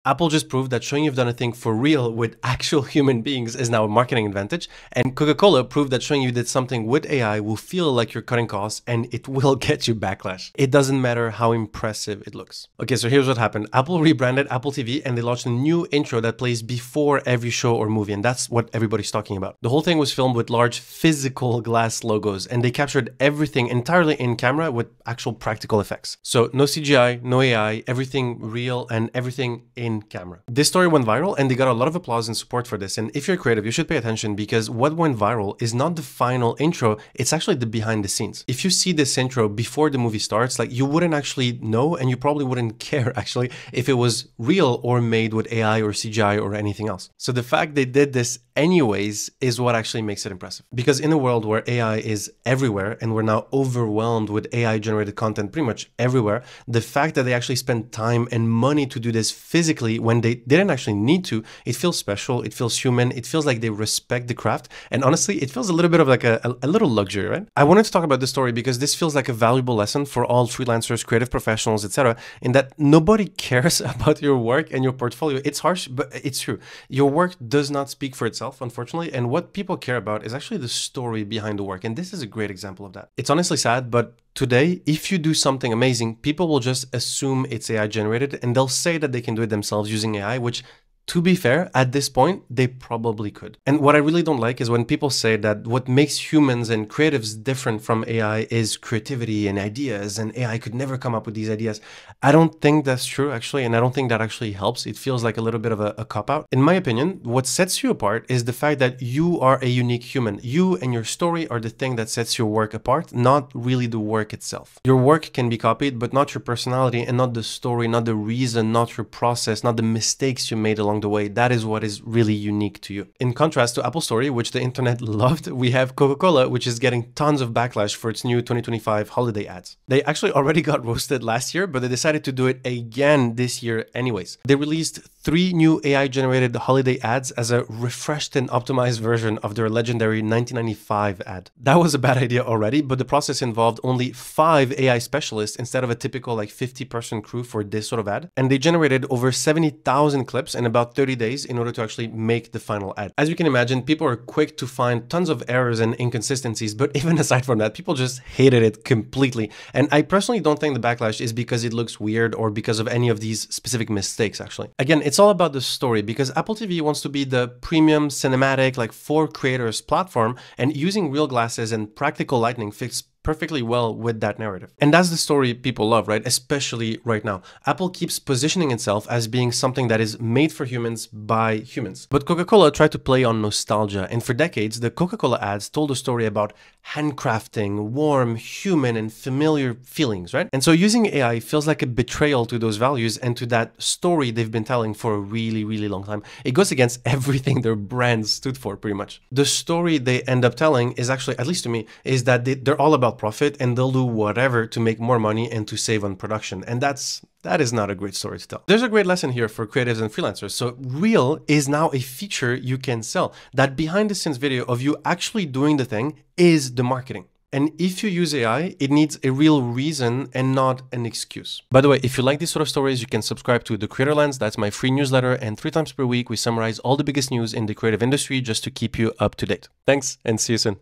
Apple just proved that showing you've done a thing for real with actual human beings is now a marketing advantage. And Coca-Cola proved that showing you did something with AI will feel like you're cutting costs and it will get you backlash. It doesn't matter how impressive it looks. Okay, so here's what happened. Apple rebranded Apple TV and they launched a new intro that plays before every show or movie. And that's what everybody's talking about. The whole thing was filmed with large physical glass logos and they captured everything entirely in camera with actual practical effects. So no CGI, no AI, everything real and everything in camera. This story went viral and they got a lot of applause and support for this. And if you're creative, you should pay attention because what went viral is not the final intro, it's actually the behind the scenes. If you see this intro before the movie starts, like you wouldn't actually know and you probably wouldn't care actually if it was real or made with AI or CGI or anything else. So the fact they did this anyways is what actually makes it impressive. Because in a world where AI is everywhere and we're now overwhelmed with AI generated content pretty much everywhere, the fact that they actually spend time and money to do this physically when they didn't actually need to, it feels special, it feels human, it feels like they respect the craft, and honestly, it feels a little bit of like a little luxury, right? I wanted to talk about this story because this feels like a valuable lesson for all freelancers, creative professionals, etc., in that nobody cares about your work and your portfolio. It's harsh, but it's true. Your work does not speak for itself, unfortunately, and what people care about is actually the story behind the work, and this is a great example of that. It's honestly sad, but today, if you do something amazing, people will just assume it's AI generated and they'll say that they can do it themselves using AI, which to be fair, at this point, they probably could. And what I really don't like is when people say that what makes humans and creatives different from AI is creativity and ideas, and AI could never come up with these ideas. I don't think that's true, actually, and I don't think that actually helps. It feels like a little bit of a cop-out. In my opinion, what sets you apart is the fact that you are a unique human. You and your story are the thing that sets your work apart, not really the work itself. Your work can be copied, but not your personality and not the story, not the reason, not your process, not the mistakes you made along the way. That is what is really unique to you. In contrast to Apple Story, which the internet loved, we have Coca-Cola, which is getting tons of backlash for its new 2025 holiday ads. They actually already got roasted last year, but they decided to do it again this year anyways. They released 3 new AI-generated holiday ads as a refreshed and optimized version of their legendary 1995 ad. That was a bad idea already, but the process involved only 5 AI specialists instead of a typical like 50-person crew for this sort of ad. And they generated over 70,000 clips in about 30 days in order to actually make the final ad. As you can imagine, people are quick to find tons of errors and inconsistencies, but even aside from that, people just hated it completely. And I personally don't think the backlash is because it looks weird or because of any of these specific mistakes, actually. Again, it's all about the story because Apple TV wants to be the premium cinematic, like for creators platform, and using real glasses and practical lighting fits perfectly well with that narrative. And that's the story people love, right? Especially right now. Apple keeps positioning itself as being something that is made for humans by humans. But Coca-Cola tried to play on nostalgia, and for decades, the Coca-Cola ads told a story about handcrafting, warm, human, and familiar feelings, right? And so using AI feels like a betrayal to those values and to that story they've been telling for a really, really long time. It goes against everything their brand stood for, pretty much. The story they end up telling is actually, at least to me, is that they're all about profit and they'll do whatever to make more money and to save on production. And that is not a great story to tell. There's a great lesson here for creatives and freelancers. So Reel is now a feature you can sell. That behind the scenes video of you actually doing the thing is the marketing. And if you use AI, it needs a real reason and not an excuse. By the way, if you like these sort of stories, you can subscribe to The Creator Lens. That's my free newsletter. And 3 times per week, we summarize all the biggest news in the creative industry just to keep you up to date. Thanks and see you soon.